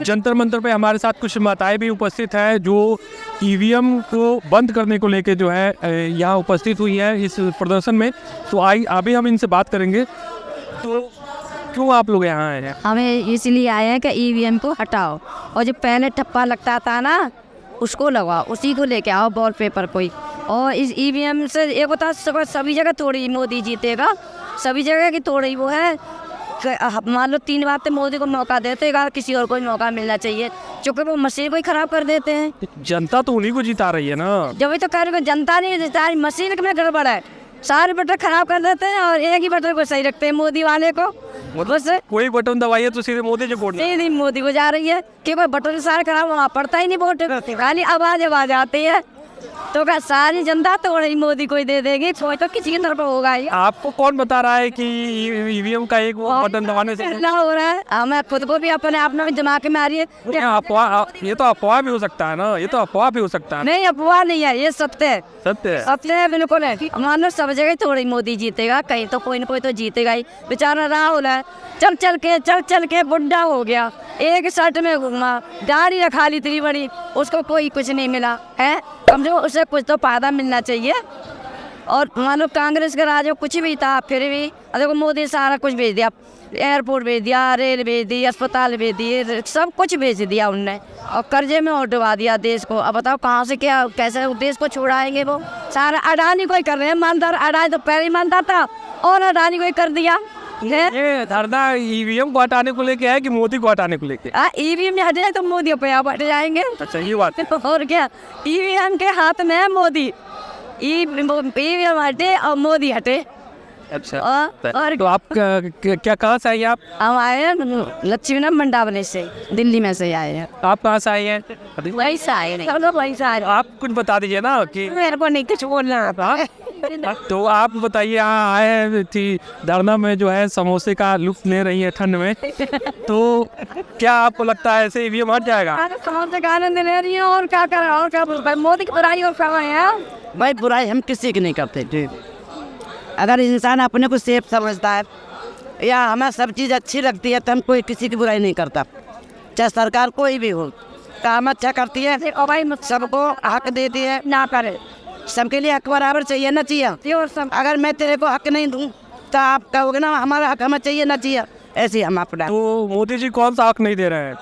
जंतर मंतर पे हमारे साथ कुछ माताएं भी उपस्थित है जो ईवीएम को बंद करने को लेके जो है यहाँ उपस्थित हुई है इस प्रदर्शन में। तो अभी हम इनसे बात करेंगे। तो क्यों आप लोग यहाँ आए हैं? हमें इसलिए आए हैं कि ईवीएम को हटाओ और जो पहले ठप्पा लगता था ना उसको लगाओ, उसी को लेके आओ बॉल पेपर कोई। और इस ईवीएम से एक होता सभी जगह थोड़ी मोदी जीतेगा, सभी जगह की थोड़ी वो है। मान लो 3 बार तो मोदी को मौका देते, किसी और को मौका मिलना चाहिए, क्योंकि वो मशीन को ही खराब कर देते हैं। जनता तो उन्हीं को जिता रही है ना। जब तो कह रहे जनता नहीं जिता रही, मशीन में गड़बड़ है, सारे बटन खराब कर देते हैं और एक ही बटन को सही रखते हैं मोदी वाले को। बस कोई बटन दबाइए तो सीधे मोदी जी वोट सीधे मोदी को जा रही है कि कोई बटन सारे खराब, वहाँ पड़ता ही नहीं वोट, खाली आवाज आती है। तो क्या सारी जनता तो वही मोदी को ही दे देगी, कोई तो किसी की तरफ होगा ही। आपको कौन बता रहा है कि ईवीएम का एक बटन दबाने से ना हो रहा है? हमें खुद को भी अपने आप में दिमाग में आ रही है। ये तो अफवाह भी हो सकता है ना, ये तो अफवाह भी हो सकता है। नहीं, अफवाह नहीं है, ये सत्य है। सत्य है, सत्य है, बिल्कुल है। मान लो सब जगह थोड़ी मोदी जीतेगा, कहीं तो कोई न कोई तो जीतेगा ही। बेचारा राहुल है, चल चल के बुढ़ा हो गया, एक शर्ट में घूमा, दाढ़ी रखा ली इतनी बड़ी, उसको कोई कुछ नहीं मिला है। कम से कम उसे कुछ तो फायदा मिलना चाहिए। और मान लो कांग्रेस का राज कुछ भी था, फिर भी देखो मोदी सारा कुछ भेज दिया, एयरपोर्ट भेज दिया, रेल भेज दी, अस्पताल भेज दिए, सब कुछ भेज दिया उनने, और कर्जे में और डुबा दिया देश को। अब बताओ कहाँ से क्या कैसे देश को छुड़ाएंगे? वो सारा अडानी को ही कर रहे हैं। ईमानदार अडानी तो पहले ईमानदार था और अडानी को ही कर दिया है। ये धरना ईवीएम को हटाने को लेके है कि मोदी को हटाने को लेके? ईवीएम में हटे तो मोदी पे आप हट जाएंगे। अच्छा, ये बात है। और क्या, ईवीएम के हाथ में है मोदी, ईवीएम हटे और मोदी हटे। अच्छा, और तो आप क्या कहाँ से आइए? आप हम आए हैं लक्ष्मीनगर मंडावने से, दिल्ली में से आए हैं। आप कहाँ से आए हैं? वहीं से आए हैं, सब लोग वहीं से आए हैं। आप कुछ बता दीजिए ना कि मेरे को नहीं कुछ बोलना था। तो आप बताइए, यहाँ आए थी धरना में जो है समोसे का लुत्फ ले रही है ठंड में, तो क्या आपको लगता है ऐसे ईवीएम हट जाएगा? समोसे का आनंद ले रही है और क्या कर रहा है, और क्या मोदी की बुराई और क्या है? भाई बुराई हम किसी की नहीं करते। अगर इंसान अपने को सेफ समझता है या हमें सब चीज़ अच्छी लगती है तो हम कोई किसी की बुराई नहीं करता, चाहे सरकार कोई भी हो। काम अच्छा करती है, सबको हक देती है, ना करे, सबके लिए हक बराबर चाहिए ना चाहिए। अगर मैं तेरे को हक नहीं दूँ तो आप कहोगे ना हमारा हक हमें चाहिए ना चाहिए, ऐसे ही हम अपना। तो मोदी जी कौन सा हक नहीं दे रहे हैं?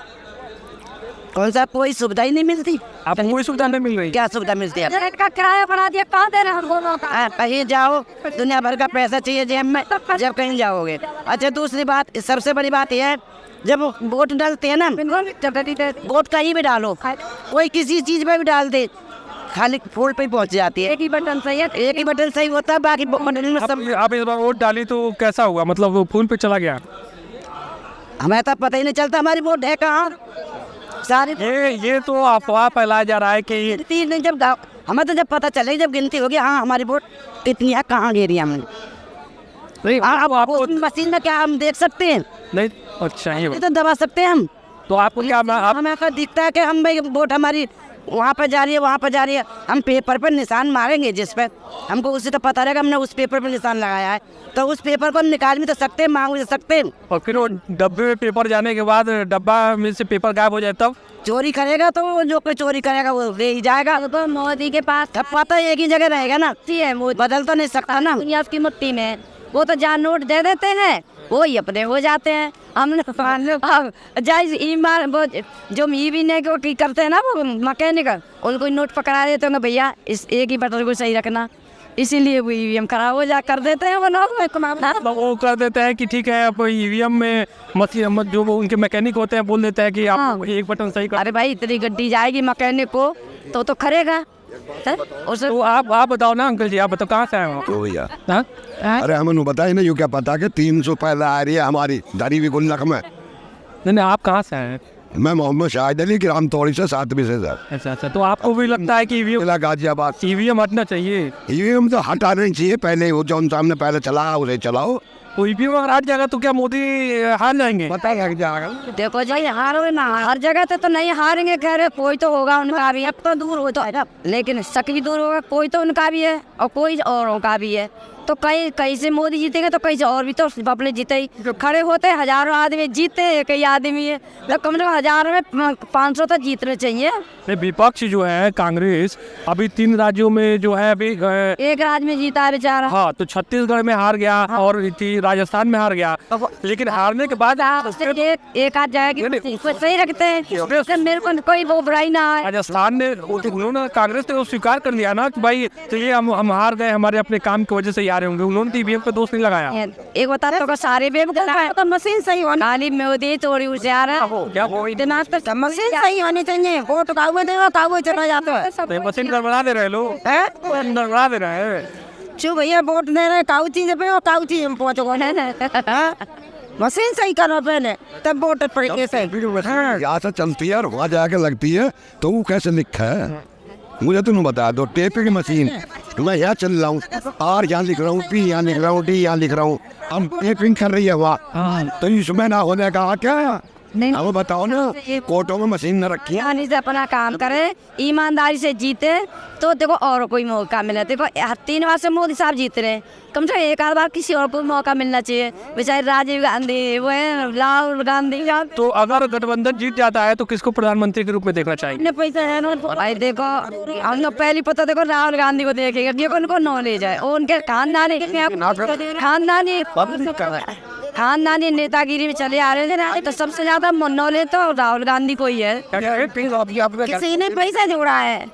कौन सा? कोई सुविधा ही नहीं मिलती। आपको कोई सुविधा नहीं मिल रही? क्या सुविधा मिलती है? का किराया बढ़ा दिया, कहाँ दे रहे हैं? कहीं जाओ दुनिया भर का पैसा चाहिए जेब में जब कहीं जाओगे। अच्छा, दूसरी बात, सबसे बड़ी बात यह है, जब वोट डालते हैं ना, वोट कहीं भी डालो, कोई किसी चीज में भी डाल दे, खाली फूल पे ही पहुंच जाती है। एक ही बटन सही है, एक ही बटन सही होता है, बाकी बटन में सब। आप इस बार वोट डाली तो कैसा हुआ? मतलब वो फूल पे चला गया? हमें तो पता ही नहीं चलता हमारी वोट है कहाँ। सारी ये तो अफवाह फैलाया जा रहा है कि गिनती नहीं, जब हमें तो जब पता चले, जब गिनती होगी, हाँ हमारी वोट कितनी है, कहाँ गिरी हमने। अब आपको मशीन में क्या हम देख सकते हैं? नहीं। अच्छा, ये तो दबा सकते हैं हम। तो आपको क्या हमें ऐसा दिखता है कि हम भाई वोट हमारी वहाँ पर जा रही है, वहाँ पर जा रही है, हम पेपर पर निशान मारेंगे जिस पर हमको उसी तो पता रहेगा हमने उस पेपर पर निशान लगाया है, तो उस पेपर को निकाल भी तो सकते हैं, मांग भी सकते हैं। और फिर वो डब्बे में पेपर जाने के बाद डब्बा में से पेपर गायब हो जाए तब चोरी करेगा तो जो कोई चोरी करेगा वो ले ही जाएगा। तो मोदी के पास पता एक ही जगह रहेगा ना, बदल तो नहीं सकता ना। दुनिया की मुट्ठी में, वो तो जहाँ नोट दे देते हैं वो ही अपने हो जाते हैं। हमने जायज ईमान वो जो ईवी ने को करते हैं ना, वो मैकेनिक, उनको नोट पकड़ा देते हैं भैया इस एक ही बटन को सही रखना, इसीलिए वो ईवीएम खराब हो जा कर देते हैं। वो कर देते हैं कि ठीक है, अब ईवीएम में जो वो उनके मैकेनिक होते हैं बोल देते हैं कि आप एक बटन सही कर। अरे भाई इतनी गड्डी जाएगी मैकेनिक को तो खरेगा। तो आप बताओ ना अंकल जी, आप बताओ कहाँ से आए हो? तो भैया अरे हमें बताए ना, यू क्या पता कि 300 पहले आ रही है हमारी दरी भी गुल्लक में। नहीं, आप कहाँ से आए? मैं मोहम्मद शाहिद अली ग्राम तौड़ी से 7 से सर। अच्छा, तो आपको भी लगता है कि गाजियाबाद ईवीएम हटना चाहिए? ईवीएम तो हटाना ही चाहिए, पहले वो जो सामने पहले चला उसे चलाओ। ईवीएम अगर हट जाएगा तो क्या मोदी हार जाएंगे? पता लग जाएगा। देखो जी, हारोगे ना, हर जगह तो नहीं हारेंगे, कह रहे कोई तो होगा उनका भी, अब तो दूर हो तो है ना, लेकिन शक भी दूर होगा, कोई तो उनका भी है और कोई औरों का भी है। तो कहीं कहीं से मोदी जीतेगा तो कहीं से और भी तो अपने जीते ही खड़े होते हैं, हजारों आदमी जीते हैं, कई आदमी है तो कम से कम हजारों में 500 तो जीतने चाहिए। नहीं, विपक्ष जो है कांग्रेस अभी 3 राज्यों में जो है अभी एक राज्य में जीता है बेचारा। हाँ, तो छत्तीसगढ़ में हार गया और राजस्थान में हार गया, लेकिन हारने के बाद एक आध जाएगी सही रखते हैं, मेरे को कोई वो बुराई ना है। राजस्थान ने उन्होंने कांग्रेस ने स्वीकार कर लिया ना कि भाई चलिए हम हार गए, हमारे अपने काम की वजह से हारे होंगे, उन्होंने ईवीएम पे दोष नहीं लगाया। एक बता तो सारे तो मशीन सही होनी, खाली मोदी थोड़ी होशियार है, दिमाग पे मशीन सही होनी चाहिए। वोट कागज दे कागज चला जाता है, मशीन गड़बड़ा दे रहे लोग, गड़बड़ा दे रहे हैं। चु भैया वोट दे रहे काऊ चीज पे और काऊ चीज में पहुंचो मशीन सही करो पहले तब वोट पड़ेंगे सही। यहाँ से चलती है और वहाँ जाके लगती है तो वो कैसे लिखा है मुझे तुम बता दो। टेपिंग मशीन मैं यहाँ चल रहा हूँ, आर यहाँ लिख रहा हूँ, पी यहाँ लिख रहा हूँ, डी यहाँ लिख रहा हूँ, अब टेपिंग कर रही है वहाँ, तो इसमें ना होने का क्या? नहीं, अब बताओ ना, कोर्टों में मशीन न रखी है। से अपना काम करे, ईमानदारी से जीते तो देखो और कोई मौका मिले। देखो 3 बार से मोदी साहब जीत रहे हैं, कम से कम एक आध बार किसी और को मौका मिलना चाहिए। बेचारे राजीव गांधी, वो है राहुल गांधी। तो अगर गठबंधन जीत जाता है तो किसको प्रधानमंत्री के रूप में देखना चाहिए? पैसा है ना भाई, देखो हमको पहली पता देखो राहुल गांधी को देखेगा, देखो उनको नॉलेज है, उनके खानदानी नेतागिरी में चले आ रहे थे ना, तो सबसे ज्यादा नॉलेज तो राहुल गांधी को ही है। किसी ने पैसा जोड़ा है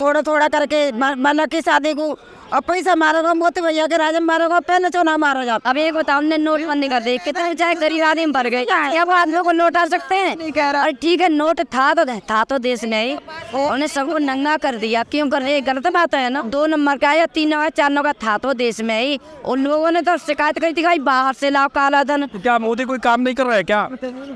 थोड़ा थोड़ा करके, मतलब की शादी को अब पैसा मारोगा मोती भैया के राज में मारोगा, पहले चुनाव मारो जाता। अब एक बताओ, हमने नोटबंदी कर दी, कितने चाहे गरीब आदमी भर गए, अब आदमियों को नोट आ सकते हैं। और ठीक है, नोट था तो देश में ही, उन्हें सबको नंगा कर दिया, क्यों कर रहे? गलत बात है ना। 2 नंबर का या 3 नंबर 4 नंबर का था तो देश में ही, उन लोगों ने तो शिकायत करी थी भाई बाहर से लाओ काला धन। क्या मोदी कोई काम नहीं कर रहा है क्या?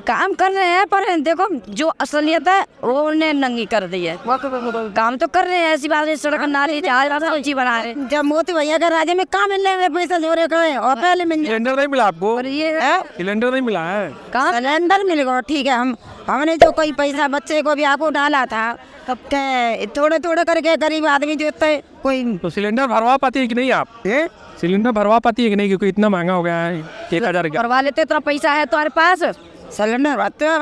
काम कर रहे हैं, पर देखो जो असलियत है वो उन्हें नंगी कर दी है। काम तो कर रहे हैं, ऐसी बात नहीं, सड़क नाली जहाज बना रहे। जब मोती भैया के राज्य में कहाँ मिल रहे पैसा जोड़े गए और पहले मिल सिलेंडर नहीं मिला आपको? ये सिलेंडर नहीं मिला है? कहाँ सिलेंडर मिल गया? ठीक है, हमने जो कोई पैसा बच्चे को भी आपको डाला था, तब के थोड़े थोड़े करके गरीब आदमी जो कोई। तो सिलेंडर भरवा पाती है कि नहीं आप? सिलेंडर भरवा पाती है कि नहीं, क्योंकि इतना महंगा हो गया है 1000 का। भरवा लेते, इतना पैसा है तुम्हारे पास? सिलेंडर भरते हो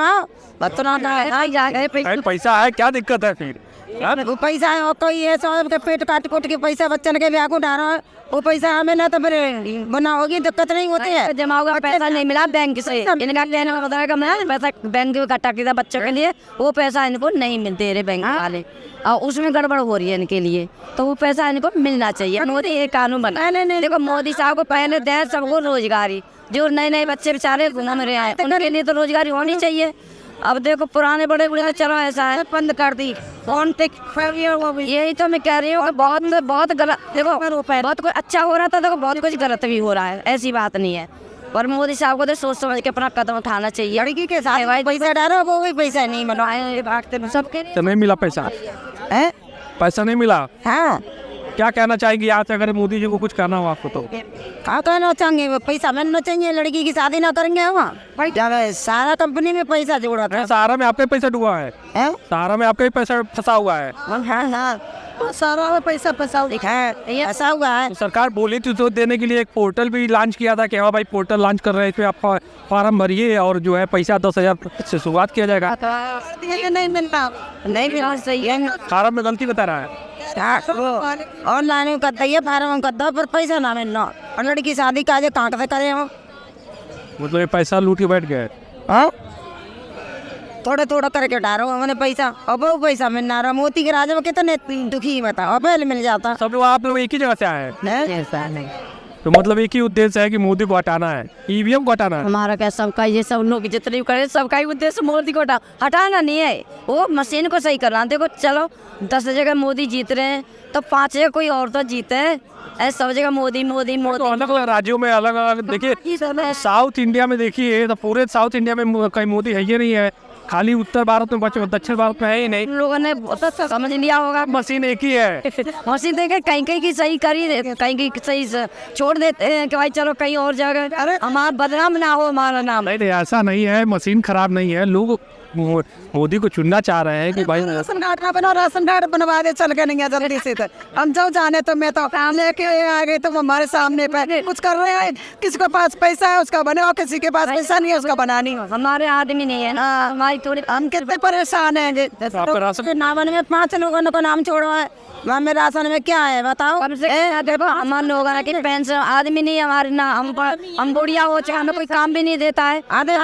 पैसा है, क्या दिक्कत है फिर? वो पैसा है और कोई है सब के पेट काट कूट के पैसा बच्चन के ब्याह को डालो, वो पैसा हमें ना तो फिर बना होगी, दिक्कत नहीं होती है। जमा होगा पैसा नहीं मिला बैंक से, इनका कहने का मतलब है पैसा बैंक में कटा किया बच्चों के लिए, वो पैसा इनको नहीं मिलते रहे बैंक वाले, और उसमें गड़बड़ हो रही है इनके लिए, तो वो पैसा इनको मिलना चाहिए। मोदी ये कानून बना। नहीं, देखो मोदी साहब को पहले दे सबको रोजगारी, जो नए नए बच्चे बेचारे घूम रहे हैं उनके लिए तो रोजगारी होनी चाहिए। अब देखो पुराने बड़े बूढ़े चलो ऐसा है, बंद कर दी कौन तक, यही तो मैं कह रही हूँ। बहुत गलत, देखो बहुत कुछ अच्छा हो रहा था, देखो बहुत कुछ गलत भी हो रहा है, ऐसी बात नहीं है। पर मोदी साहब को तो सोच समझ के अपना कदम उठाना चाहिए। लड़की के साथ पैसा डालो, वो भी पैसा नहीं बनवाए भागते सबके। तो नहीं मिला पैसा? पैसा नहीं मिला? हाँ, क्या कहना चाहेगी आज अगर मोदी जी को कुछ करना हो आपको? तो क्या कहना चाहेंगे? पैसा मिलना चाहिए, लड़की की शादी ना करेंगे वहाँ। सारा कंपनी में पैसा जोड़ा था। सहारा में आपका ही पैसा डूबा है? सहारा में आपका ही पैसा फंसा हुआ है? हाँ, सारा में पैसा फंसा ऐसा हुआ है। तो सरकार बोली थी तो देने के लिए एक पोर्टल भी लॉन्च किया था कि हाँ भाई पोर्टल लॉन्च कर रहे हैं, इस पे आप फॉर्म भरिए और जो है पैसा 10,000 से शुरुआत किया जाएगा। नहीं मिलता, नहीं मिला, सही है। फॉर्म में गलती बता रहा है। ऑनलाइन करता है फार्म करता, पर पैसा ना मिलना, और लड़की शादी का कहाँ से करे हम? मतलब ये पैसा लूट के बैठ गए। थोड़ा थोड़ा करके डालो हमने पैसा, अब वो पैसा मिलना रहा। मोती के राजा में कितने दुखी बताओ, पहले मिल जाता। सब लोग आप लोग एक ही जगह से आए हैं? ऐसा नहीं, तो मतलब एक ही उद्देश्य है कि मोदी को हटाना है, ईवीएम को हटाना है। हमारा क्या सबका, ये सब लोग जितने भी करे सबका ही उद्देश्य मोदी को हटाना नहीं है, वो मशीन को सही करना। देखो चलो 10 जगह मोदी जीत रहे हैं तो 5 जगह कोई और तो जीते हैं, ऐसे सब जगह मोदी मोदी मोदी। तो अलग अलग राज्यों में अलग अलग देखिए, साउथ इंडिया में देखिए तो पूरे साउथ इंडिया में कहीं मोदी है ही नहीं है, खाली उत्तर भारत में बचे, दक्षिण भारत में है ही नहीं। लोगों ने समझ लिया होगा मशीन एक ही है। मशीन देखे कहीं कहीं की सही करी, कहीं कहीं सही छोड़ देते हैं कि भाई चलो कहीं और जगह, अरे हमारा बदनाम ना हो हमारा नाम। नहीं ऐसा नहीं है, मशीन खराब नहीं है, लोग मोदी को चुनना चाह रहे हैं कि भाई राशन कार्ड का बना, राशन कार्ड बनवा दे, चल के नहीं है जल्दी से। तो हम जो जाने तो मैं तो लेके आ गई, तो हमारे सामने पे कुछ कर रहे हैं। किसी के पास पैसा है उसका बने, और किसी के पास पैसा नहीं है उसका बना नहीं। हमारे आदमी नहीं है ना, हमारी थोड़ी हम कितने परेशान हैं। आपका राशन नावन में 5 लोगों को नाम छोड़ो है, वहाँ में राशन में क्या है बताओ। कम से देखो हमारे लोगों की पेंशन आदमी नहीं है हमारे ना, हम बुढ़िया हो चाहे हमें कोई काम भी नहीं देता है। आधे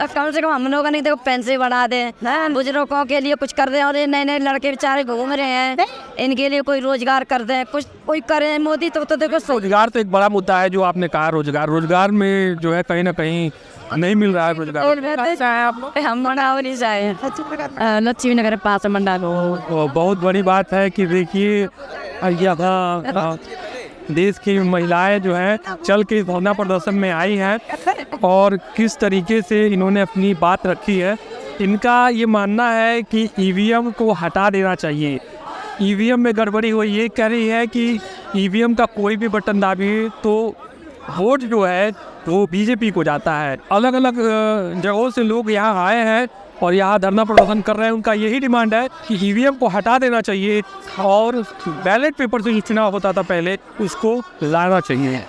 कम से कम हम लोगों ने देखो पेंशन बढ़ा दे, बुजुर्गों के लिए कुछ कर दे। और ये नए नए लड़के बेचारे घूम रहे हैं, इनके लिए कोई रोजगार कर दे, कुछ कोई करे। मोदी तो देखो रोजगार तो एक बड़ा मुद्दा है जो आपने कहा। रोजगार में जो है कहीं ना कहीं नहीं मिल रहा है रोजगार। हम मंडावरी जाए लक्ष्मी नगर पास मंडा तो बहुत बड़ी बात है कि देखिए यहाँ देश की महिलाएं जो हैं चल के धरना प्रदर्शन में आई हैं और किस तरीके से इन्होंने अपनी बात रखी है। इनका ये मानना है कि ईवीएम को हटा देना चाहिए। ईवीएम में गड़बड़ी हुई, ये कह रही है कि ईवीएम का कोई भी बटन दाबिए तो वोट जो है वो बीजेपी को जाता है। अलग अलग जगहों से लोग यहाँ आए हैं और यहाँ धरना प्रदर्शन कर रहे हैं। उनका यही डिमांड है कि ईवीएम को हटा देना चाहिए और बैलेट पेपर से जो चुनाव होता था पहले उसको लाना चाहिए।